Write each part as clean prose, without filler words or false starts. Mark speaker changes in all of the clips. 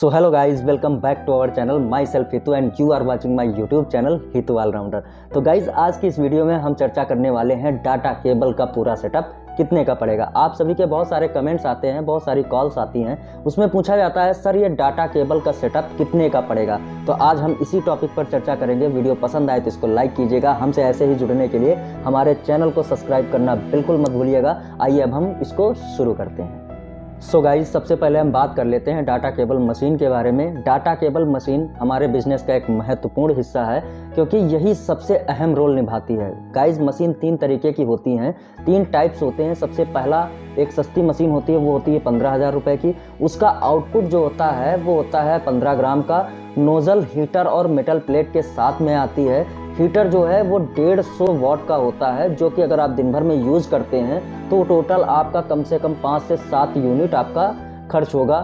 Speaker 1: So hello guys, welcome back to our channel. Myself Hitu and you are watching my YouTube channel Hitu allrounder. तो guys, आज की इस video में हम चर्चा करने वाले हैं डाटा केबल का पूरा सेटअप कितने का पड़ेगा। आप सभी के बहुत सारे कमेंट्स आते हैं, बहुत सारी कॉल्स आती हैं, उसमें पूछा जाता है सर ये डाटा केबल का सेटअप कितने का पड़ेगा। तो आज हम इसी टॉपिक पर चर्चा करेंगे। वीडियो पसंद आए तो इसको लाइक कीजिएगा। हमसे ऐसे ही जुड़ने के लिए हमारे चैनल को सब्सक्राइब करना बिल्कुल मत भूलिएगा। आइए अब हम इसको शुरू करते हैं। सो गाइज, सबसे पहले हम बात कर लेते हैं डाटा केबल मशीन के बारे में। डाटा केबल मशीन हमारे बिजनेस का एक महत्वपूर्ण हिस्सा है, क्योंकि यही सबसे अहम रोल निभाती है। गाइज, मशीन 3 तरीके की होती हैं, 3 टाइप्स होते हैं। सबसे पहला एक सस्ती मशीन होती है, वो होती है 15,000 रुपये की। उसका आउटपुट जो होता है वो होता है 15 ग्राम का। नोजल, हीटर और मेटल प्लेट के साथ में आती है। हीटर जो है वो 150 वाट का होता है, जो कि अगर आप दिन भर में यूज़ करते हैं तो टोटल आपका कम से कम 5 से 7 यूनिट आपका खर्च होगा।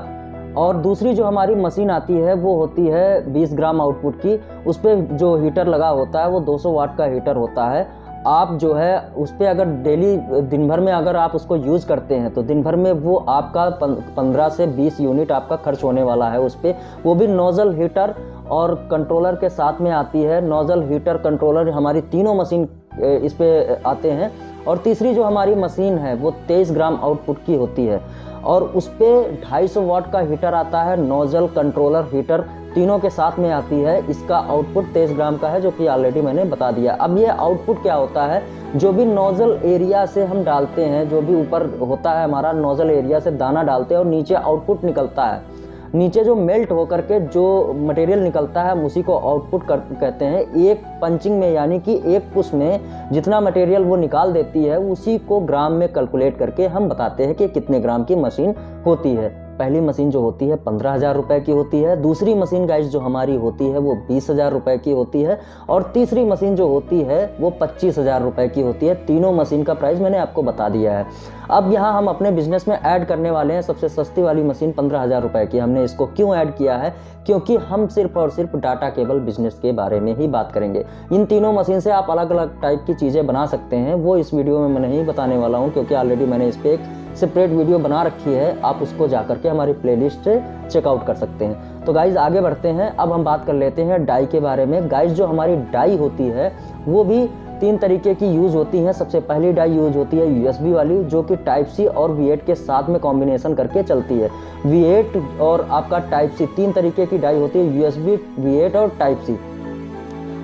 Speaker 1: और दूसरी जो हमारी मशीन आती है वो होती है 20 ग्राम आउटपुट की। उस पर जो हीटर लगा होता है वो 200 वाट का हीटर होता है। आप जो है उस पर अगर डेली दिन भर में अगर आप उसको यूज़ करते हैं तो दिन भर में वो आपका 15 से 20 यूनिट आपका खर्च होने वाला है उस पर। वो भी नोज़ल, हीटर और कंट्रोलर के साथ में आती है। नोज़ल, हीटर, कंट्रोलर हमारी तीनों मशीन इस पे आते हैं। और तीसरी जो हमारी मशीन है वो 23 ग्राम आउटपुट की होती है और उस पर 250 वाट का हीटर आता है। नोज़ल, कंट्रोलर, हीटर तीनों के साथ में आती है। इसका आउटपुट 23 ग्राम का है, जो कि ऑलरेडी मैंने बता दिया। अब ये आउटपुट क्या होता है, जो भी नोज़ल एरिया से हम डालते हैं, जो भी ऊपर होता है हमारा नोज़ल एरिया से दाना डालते हैं और नीचे आउटपुट निकलता है। नीचे जो मेल्ट होकर के जो मटेरियल निकलता है उसी को आउटपुट कहते हैं। एक पंचिंग में यानी कि एक पुश में जितना मटेरियल वो निकाल देती है उसी को ग्राम में कैलकुलेट करके हम बताते हैं कि कितने ग्राम की मशीन होती है। पहली मशीन जो होती है 15,000 रुपये की होती है। दूसरी मशीन गाइस जो हमारी होती है वो 20,000 रुपये की होती है। और तीसरी मशीन जो होती है वो 25,000 रुपये की होती है। तीनों मशीन का प्राइस मैंने आपको बता दिया है। अब यहाँ हम अपने बिजनेस में ऐड करने वाले हैं सबसे सस्ती वाली मशीन 15,000 रुपये की। हमने इसको क्यों ऐड किया है, क्योंकि हम सिर्फ और सिर्फ डाटा केबल बिजनेस के बारे में ही बात करेंगे। इन तीनों मशीन से आप अलग अलग टाइप की चीज़ें बना सकते हैं, वो इस वीडियो में मैं नहीं बताने वाला हूँ, क्योंकि ऑलरेडी मैंने इस पर एक सेपरेट वीडियो बना रखी है। आप उसको जा करके हमारी प्लेलिस्ट से चेकआउट कर सकते हैं। तो गाइज आगे बढ़ते हैं। अब हम बात कर लेते हैं डाई के बारे में। गाइज जो हमारी डाई होती है वो भी 3 तरीके की यूज़ होती हैं। सबसे पहली डाई यूज़ होती है USB वाली, जो कि टाइप C और V8 के साथ में कॉम्बिनेशन करके चलती है। V8 और आपका टाइप C 3 तरीके की डाई होती है, USB, V8 और टाइप C।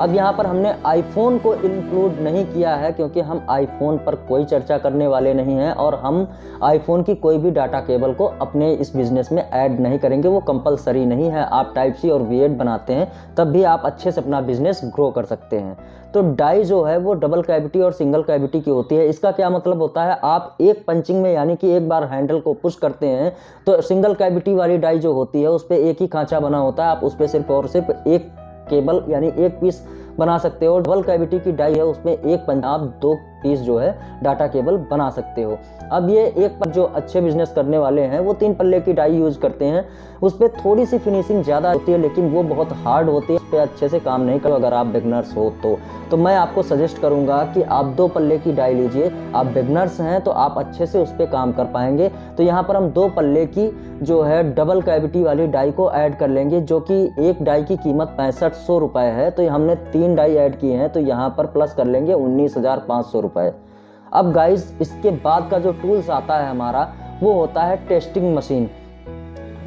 Speaker 1: अब यहाँ पर हमने आईफोन को इंक्लूड नहीं किया है, क्योंकि हम आईफोन पर कोई चर्चा करने वाले नहीं हैं और हम आईफोन की कोई भी डाटा केबल को अपने इस बिज़नेस में ऐड नहीं करेंगे। वो कंपलसरी नहीं है। आप टाइप C और V8 बनाते हैं तब भी आप अच्छे से अपना बिजनेस ग्रो कर सकते हैं। तो डाई जो है वो डबल कैविटी और सिंगल कैविटी की होती है। इसका क्या मतलब होता है, आप एक पंचिंग में यानी कि एक बार हैंडल को पुश करते हैं तो सिंगल कैविटी वाली डाई जो होती है उस पर एक ही खांचा बना होता है। आप उस पर सिर्फ और सिर्फ एक केबल यानी एक पीस बना सकते हो। डबल कैविटी की डाई है, उसमें एक पंच आप 2 पीस जो है डाटा केबल बना सकते हो। अब ये एक पर जो अच्छे बिजनेस करने वाले हैं वो 3 पल्ले की डाई यूज करते हैं। उस पर थोड़ी सी फिनिशिंग ज़्यादा होती है, लेकिन वो बहुत हार्ड होती है, उस पर अच्छे से काम नहीं करो अगर आप बिगनर्स हो तो मैं आपको सजेस्ट करूंगा कि आप 2 पल्ले की डाई लीजिए। आप बिगनर्स हैं तो आप अच्छे से उस पर काम कर पाएंगे। तो यहाँ पर हम 2 पल्ले की जो है डबल कैविटी वाली डाई को ऐड कर लेंगे, जो कि एक डाई की कीमत 6500 रुपये है। तो हमने 3 डाई ऐड किए हैं, तो यहाँ पर प्लस कर लेंगे 19,500 रुपये। अब गाइज इसके बाद का जो टूल्स आता है हमारा वो होता है टेस्टिंग मशीन।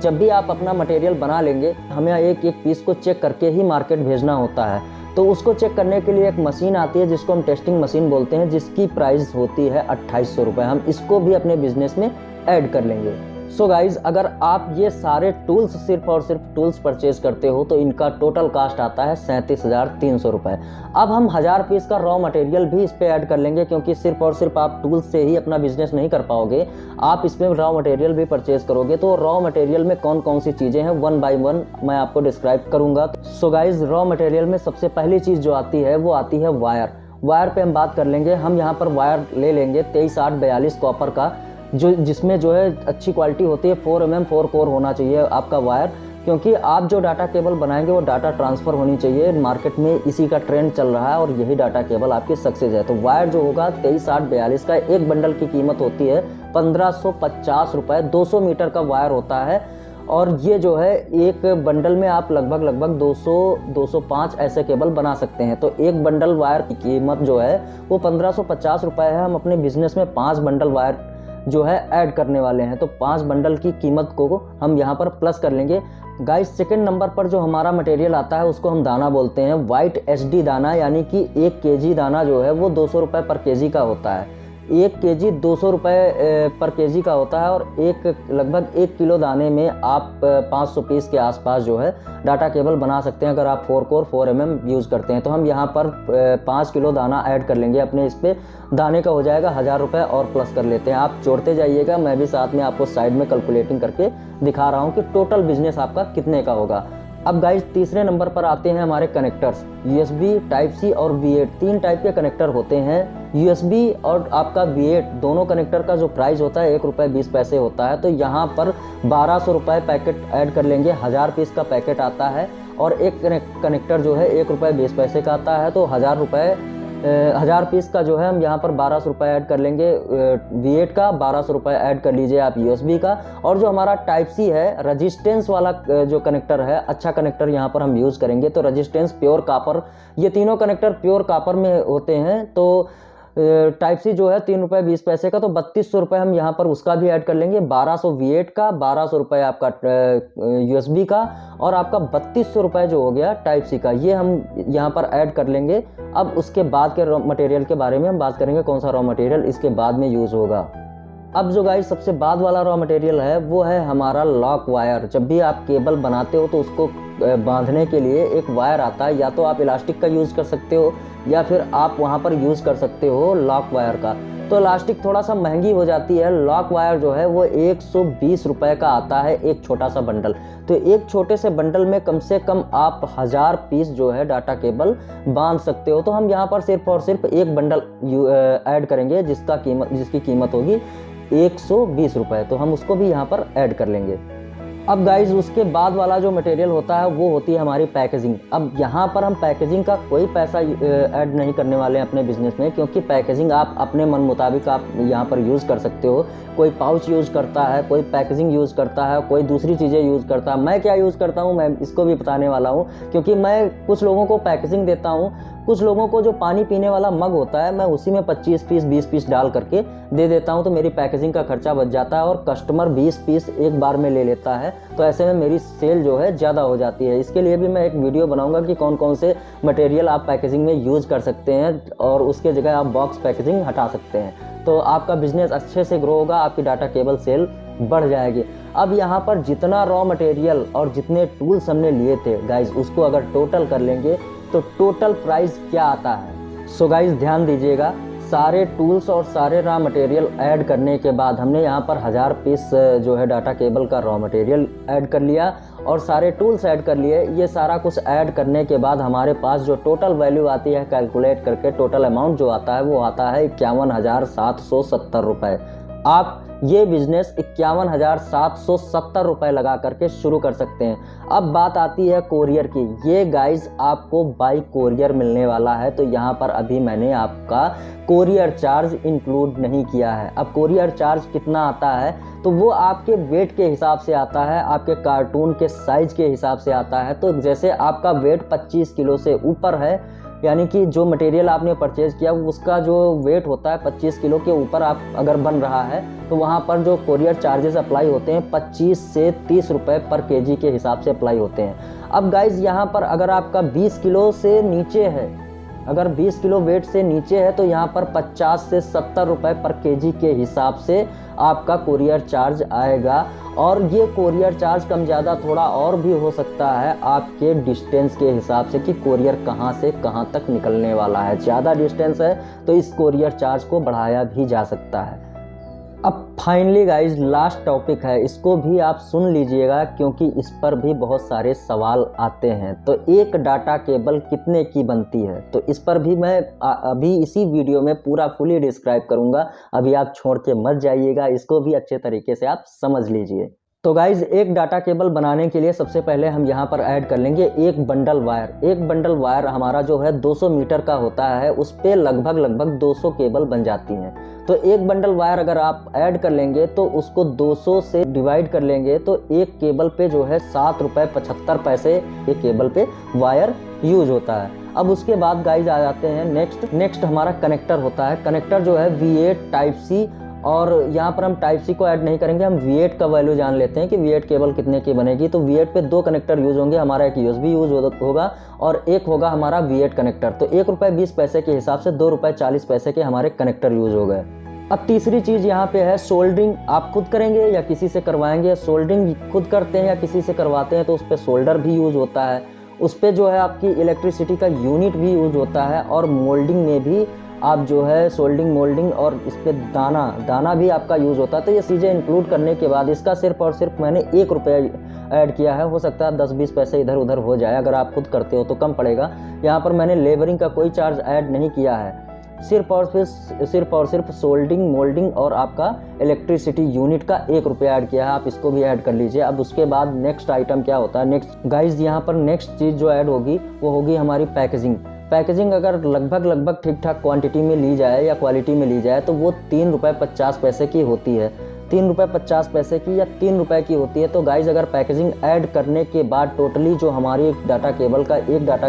Speaker 1: जब भी आप अपना मटेरियल बना लेंगे, हमें एक एक पीस को चेक करके ही मार्केट भेजना होता है। तो उसको चेक करने के लिए एक मशीन आती है जिसको हम टेस्टिंग मशीन बोलते हैं, जिसकी प्राइस होती है 2800 रुपये। हम इसको भी अपने बिजनेस में ऐड कर लेंगे। सो गाइज, अगर आप ये सारे टूल्स सिर्फ और सिर्फ टूल्स परचेज करते हो तो इनका टोटल कास्ट आता है 37,300 रुपये। अब हम 1000 पीस का रॉ मटेरियल भी इस पे ऐड कर लेंगे, क्योंकि सिर्फ और सिर्फ आप टूल्स से ही अपना बिजनेस नहीं कर पाओगे। आप इसमें रॉ मटेरियल भी परचेज करोगे, तो रॉ मटेरियल में कौन कौन सी चीज़ें हैं 1 बाय 1 मैं आपको डिस्क्राइब करूँगा। सो गाइज, रॉ मटेरियल में सबसे पहली चीज़ जो आती है वो आती है वायर। वायर पे हम बात कर लेंगे। हम यहाँ पर वायर ले लेंगे 23/8 कॉपर का, जिसमें जो है अच्छी क्वालिटी होती है। 4 mm 4 कोर होना चाहिए आपका वायर, क्योंकि आप जो डाटा केबल बनाएंगे वो डाटा ट्रांसफ़र होनी चाहिए। मार्केट में इसी का ट्रेंड चल रहा है और यही डाटा केबल आपकी सक्सेस है। तो वायर जो होगा 23/8 का, एक बंडल की कीमत होती है 1550 रुपये। 200 मीटर का वायर होता है और ये जो है एक बंडल में आप लगभग 200-205 ऐसे केबल बना सकते हैं। तो एक बंडल वायर की कीमत जो है वो 1550 रुपये है। हम अपने बिजनेस में 5 बंडल वायर जो है ऐड करने वाले हैं, तो 5 बंडल की कीमत को हम यहाँ पर प्लस कर लेंगे। गाइस सेकंड नंबर पर जो हमारा मटेरियल आता है उसको हम दाना बोलते हैं, वाइट एचडी दाना, यानी कि 1 केजी दाना जो है वो 200 रुपये पर केजी का होता है। 1 केजी 200 रुपये पर केजी का होता है, और लगभग 1 किलो दाने में आप 500 पीस के आसपास जो है डाटा केबल बना सकते हैं अगर आप 4 कोर 4 mm यूज़ करते हैं। तो हम यहाँ पर 5 किलो दाना ऐड कर लेंगे अपने, इस पे दाने का हो जाएगा 1000 रुपये और प्लस कर लेते हैं। आप जोड़ते जाइएगा, मैं भी साथ में आपको साइड में कैलकुलेटिंग करके दिखा रहा हूँ कि टोटल बिजनेस आपका कितने का होगा। अब गाइज तीसरे नंबर पर आते हैं हमारे कनेक्टर्स। USB टाइप C और V8 3 टाइप के कनेक्टर होते हैं। USB और आपका V8 दोनों कनेक्टर का जो प्राइस होता है 1 रुपये 20 पैसे होता है। तो यहाँ पर 1200 रुपये पैकेट ऐड कर लेंगे, 1000 पीस का पैकेट आता है, और एक कनेक्टर जो है 1 रुपये 20 पैसे का आता है। तो 1000 पीस का जो है हम यहाँ पर 1200 रुपये ऐड कर लेंगे V8 का, 1200 रुपये ऐड कर लीजिए आप USB का। और जो हमारा टाइप C है, रजिस्टेंस वाला जो कनेक्टर है, अच्छा कनेक्टर यहाँ पर हम यूज़ करेंगे। तो रजिस्टेंस, प्योर कापर, ये तीनों कनेक्टर प्योर कापर में होते हैं। तो टाइप C जो है 3 रुपये 20 पैसे का, तो 3200 रुपये हम यहाँ पर उसका भी ऐड कर लेंगे। 1200 V8 का, 1200 रुपये आपका USB का, और आपका 3200 रुपये जो हो गया टाइप C का, ये हम यहाँ पर ऐड कर लेंगे। अब उसके बाद के रॉ मटेरियल के बारे में हम बात करेंगे, कौन सा रॉ मटेरियल इसके बाद में यूज़ होगा। अब जो गाइस सबसे बाद वाला रॉ मटेरियल है वो है हमारा लॉक वायर। जब भी आप केबल बनाते हो तो उसको बांधने के लिए एक वायर आता है, या तो आप इलास्टिक का यूज़ कर सकते हो या फिर आप वहाँ पर यूज़ कर सकते हो लॉक वायर का। तो इलास्टिक थोड़ा सा महंगी हो जाती है, लॉक वायर जो है वो 120 रुपये का आता है एक छोटा सा बंडल। तो एक छोटे से बंडल में कम से कम आप 1000 पीस जो है डाटा केबल बांध सकते हो। तो हम यहाँ पर सिर्फ और सिर्फ एक बंडल ऐड करेंगे जिसकी कीमत होगी 120 रुपये। तो हम उसको भी यहाँ पर ऐड कर लेंगे। अब गाइज उसके बाद वाला जो मटेरियल होता है वो होती है हमारी पैकेजिंग। अब यहाँ पर हम पैकेजिंग का कोई पैसा ऐड नहीं करने वाले हैं अपने बिजनेस में, क्योंकि पैकेजिंग आप अपने मन मुताबिक आप यहाँ पर यूज़ कर सकते हो। कोई पाउच यूज़ करता है, कोई पैकेजिंग यूज़ करता है, कोई दूसरी चीज़ें यूज़ करता है। मैं क्या यूज़ करता हूँ मैं इसको भी बताने वाला हूँ, क्योंकि मैं कुछ लोगों को पैकेजिंग देता हूँ, कुछ लोगों को जो पानी पीने वाला मग होता है मैं उसी में 25 पीस 20 पीस डाल करके दे देता हूं। तो मेरी पैकेजिंग का खर्चा बच जाता है और कस्टमर 20 पीस एक बार में ले लेता है। तो ऐसे में मेरी सेल जो है ज़्यादा हो जाती है। इसके लिए भी मैं एक वीडियो बनाऊंगा कि कौन कौन से मटेरियल आप पैकेजिंग में यूज़ कर सकते हैं, और उसके जगह आप बॉक्स पैकेजिंग हटा सकते हैं। तो आपका बिजनेस अच्छे से ग्रो होगा, आपकी डाटा केबल सेल बढ़ जाएगी। अब यहाँ पर जितना रॉ मटेरियल और जितने टूल्स हमने लिए थे गाइज, उसको अगर टोटल कर लेंगे तो टोटल प्राइस क्या आता है। सो गाइज ध्यान दीजिएगा, सारे टूल्स और सारे रॉ मटेरियल ऐड करने के बाद हमने यहाँ पर 1000 पीस जो है डाटा केबल का रॉ मटेरियल ऐड कर लिया और सारे टूल्स ऐड कर लिए। ये सारा कुछ ऐड करने के बाद हमारे पास जो टोटल वैल्यू आती है कैलकुलेट करके, टोटल अमाउंट जो आता है वो आता है 51,770 रुपये। आप ये बिजनेस 51,770 रुपये लगा करके शुरू कर सकते हैं। अब बात आती है कोरियर की। ये गाइज आपको बाई कोरियर मिलने वाला है, तो यहाँ पर अभी मैंने आपका कोरियर चार्ज इंक्लूड नहीं किया है। अब कोरियर चार्ज कितना आता है तो वो आपके वेट के हिसाब से आता है, आपके कार्टून के साइज के हिसाब से आता है। तो जैसे आपका वेट 25 किलो से ऊपर है, यानी कि जो मटेरियल आपने परचेज किया उसका जो वेट होता है 25 किलो के ऊपर आप अगर बन रहा है, तो वहाँ पर जो कोरियर चार्जेस अप्लाई होते हैं 25 से 30 रुपये पर केजी के हिसाब से अप्लाई होते हैं। अब गाइज यहाँ पर अगर आपका 20 किलो से नीचे है, अगर 20 किलो वेट से नीचे है, तो यहाँ पर 50 से 70 रुपये पर केजी के हिसाब से आपका कोरियर चार्ज आएगा। और ये कोरियर चार्ज कम ज़्यादा थोड़ा और भी हो सकता है आपके डिस्टेंस के हिसाब से कि कोरियर कहाँ से कहाँ तक निकलने वाला है। ज़्यादा डिस्टेंस है तो इस कोरियर चार्ज को बढ़ाया भी जा सकता है। अब फाइनली गाइज लास्ट टॉपिक है, इसको भी आप सुन लीजिएगा क्योंकि इस पर भी बहुत सारे सवाल आते हैं। तो एक डाटा केबल कितने की बनती है, तो इस पर भी मैं अभी इसी वीडियो में पूरा फुली डिस्क्राइब करूंगा। अभी आप छोड़ के मत जाइएगा, इसको भी अच्छे तरीके से आप समझ लीजिए। तो गाइज एक डाटा केबल बनाने के लिए सबसे पहले हम यहाँ पर ऐड कर लेंगे एक बंडल वायर। एक बंडल वायर हमारा जो है 200 मीटर का होता है, उस पे लगभग 200 केबल बन जाती हैं। तो एक बंडल वायर अगर आप ऐड कर लेंगे तो उसको 200 से डिवाइड कर लेंगे तो एक केबल पे जो है 7 रुपये 75 पैसे एक केबल पे वायर यूज होता है। अब उसके बाद गाइज आ जाते हैं नेक्स्ट हमारा कनेक्टर होता है। कनेक्टर जो है V8 टाइप सी, और यहाँ पर हम टाइप सी को ऐड नहीं करेंगे, हम V8 का वैल्यू जान लेते हैं कि V8 केबल कितने की बनेगी। तो V8 पे 2 कनेक्टर यूज होंगे, हमारा एक USB यूज होगा और एक होगा हमारा V8 कनेक्टर। तो 1 रुपये 20 पैसे के हिसाब से 2 रुपये 40 पैसे के हमारे कनेक्टर यूज हो गए। अब तीसरी चीज़ यहाँ पे है सोल्डरिंग। आप खुद करेंगे या किसी से करवाएंगे? सोल्डरिंग खुद करते हैं या किसी से करवाते हैं तो उस पर सोल्डर भी यूज होता है, उस पर जो है आपकी इलेक्ट्रिसिटी का यूनिट भी यूज होता है, और मोल्डिंग में भी आप जो है सोल्डिंग मोल्डिंग और इस पर दाना भी आपका यूज़ होता है। तो ये चीज़ें इंक्लूड करने के बाद इसका सिर्फ और सिर्फ मैंने 1 रुपये ऐड किया है। हो सकता है 10-20 पैसे इधर उधर हो जाए, अगर आप खुद करते हो तो कम पड़ेगा। यहाँ पर मैंने लेबरिंग का कोई चार्ज ऐड नहीं किया है, सिर्फ और सिर्फ सोल्डिंग मोल्डिंग और आपका इलेक्ट्रिसिटी यूनिट का 1 रुपया ऐड किया है। आप इसको भी ऐड कर लीजिए। अब उसके बाद नेक्स्ट आइटम क्या होता है? नेक्स्ट गाइज यहाँ पर नेक्स्ट चीज़ जो ऐड होगी वो होगी हमारी पैकेजिंग अगर लगभग ठीक ठाक क्वांटिटी में ली जाए या क्वालिटी में ली जाए तो वो 3 रुपये 50 पैसे की होती है। 3 रुपये 50 पैसे की या 3 रुपये की होती है। तो गाइज अगर पैकेजिंग ऐड करने के बाद टोटली जो हमारी एक डाटा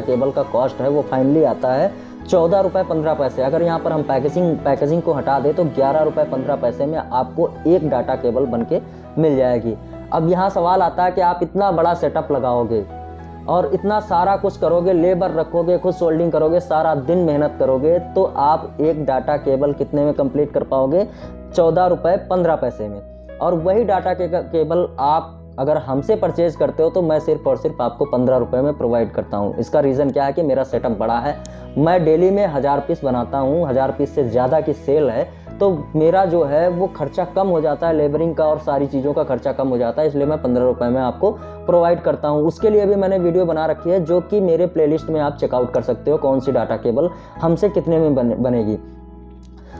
Speaker 1: केबल का कॉस्ट है वो फाइनली आता है 14 रुपये 15 पैसे। अगर यहाँ पर हम पैकेजिंग को हटा दें तो 11 रुपये 15 पैसे में आपको एक डाटा केबल बन के मिल जाएगी। अब यहाँ सवाल आता है कि आप इतना बड़ा सेटअप लगाओगे और इतना सारा कुछ करोगे, लेबर रखोगे, खुद सोल्डिंग करोगे, सारा दिन मेहनत करोगे, तो आप एक डाटा केबल कितने में कंप्लीट कर पाओगे? 14 रुपये 15 पैसे में। और वही डाटा केबल आप अगर हमसे परचेज करते हो तो मैं सिर्फ और सिर्फ आपको 15 रुपये में प्रोवाइड करता हूँ। इसका रीज़न क्या है कि मेरा सेटअप बड़ा है, मैं डेली में 1000 पीस बनाता हूँ, 1000 पीस से ज़्यादा की सेल है, तो मेरा जो है वो खर्चा कम हो जाता है, लेबरिंग का और सारी चीज़ों का खर्चा कम हो जाता है, इसलिए मैं 15 रुपये में आपको प्रोवाइड करता हूँ। उसके लिए भी मैंने वीडियो बना रखी है जो कि मेरे प्लेलिस्ट में आप चेकआउट कर सकते हो, कौन सी डाटा केबल हमसे कितने में बनेगी।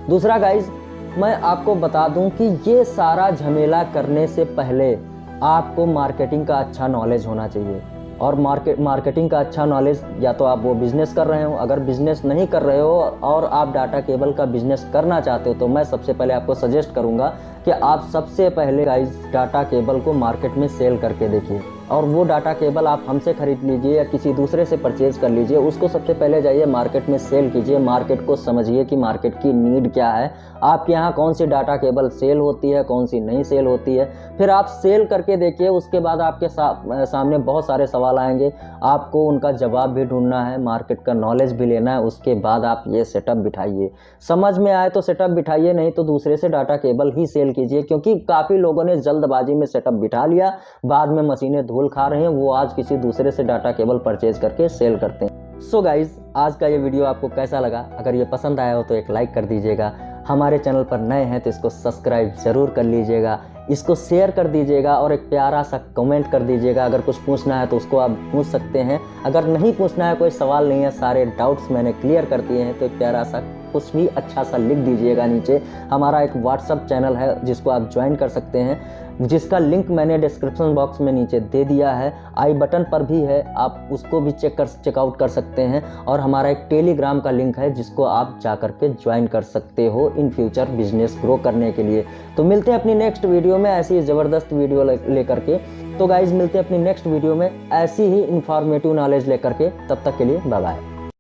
Speaker 1: दूसरा गाइज मैं आपको बता दूं कि ये सारा झमेला करने से पहले आपको मार्केटिंग का अच्छा नॉलेज होना चाहिए। और मार्केटिंग का अच्छा नॉलेज, या तो आप वो बिज़नेस कर रहे हो, अगर बिज़नेस नहीं कर रहे हो और आप डाटा केबल का बिज़नेस करना चाहते हो तो मैं सबसे पहले आपको सजेस्ट करूंगा कि आप सबसे पहले गाइस डाटा केबल को मार्केट में सेल करके देखिए। और वो डाटा केबल आप हमसे खरीद लीजिए या किसी दूसरे से परचेज कर लीजिए, उसको सबसे पहले जाइए मार्केट में सेल कीजिए, मार्केट को समझिए कि मार्केट की नीड क्या है, आपके यहाँ कौन सी डाटा केबल सेल होती है, कौन सी नहीं सेल होती है। फिर आप सेल करके देखिए, उसके बाद आपके सामने बहुत सारे सवाल आएंगे, आपको उनका जवाब भी ढूंढना है, मार्केट का नॉलेज भी लेना है। उसके बाद आप ये सेटअप बिठाइए, समझ में आए तो सेटअप बिठाइए, नहीं तो दूसरे से डाटा केबल ही सेल कीजिए। क्योंकि काफ़ी लोगों ने जल्दबाजी में सेटअप बिठा लिया, बाद में मशीनें धूल खा रहे हैं, वो आज किसी दूसरे से डाटा केबल परचेज करके सेल करते हैं। सो गाइज आज का ये वीडियो आपको कैसा लगा? अगर ये पसंद आया हो तो एक लाइक कर दीजिएगा, हमारे चैनल पर नए हैं तो इसको सब्सक्राइब ज़रूर कर लीजिएगा, इसको शेयर कर दीजिएगा और एक प्यारा सा कमेंट कर दीजिएगा। अगर कुछ पूछना है तो उसको आप पूछ सकते हैं, अगर नहीं पूछना है, कोई सवाल नहीं है, सारे डाउट्स मैंने क्लियर कर दिए हैं, तो एक प्यारा सा कुछ भी अच्छा सा लिख दीजिएगा नीचे। हमारा एक व्हाट्सअप चैनल है जिसको आप ज्वाइन कर सकते हैं, जिसका लिंक मैंने डिस्क्रिप्शन बॉक्स में नीचे दे दिया है, आई बटन पर भी है, आप उसको भी चेकआउट कर सकते हैं। और हमारा एक टेलीग्राम का लिंक है जिसको आप जा करके ज्वाइन कर सकते हो इन फ्यूचर बिजनेस ग्रो करने के लिए। तो मिलते हैं अपनी नेक्स्ट वीडियो में ऐसी ज़बरदस्त वीडियो लेकर के। तो गाइज मिलते हैं अपनी नेक्स्ट वीडियो में ऐसी ही इंफॉर्मेटिव नॉलेज लेकर के, तब तक के लिए बाय बाय।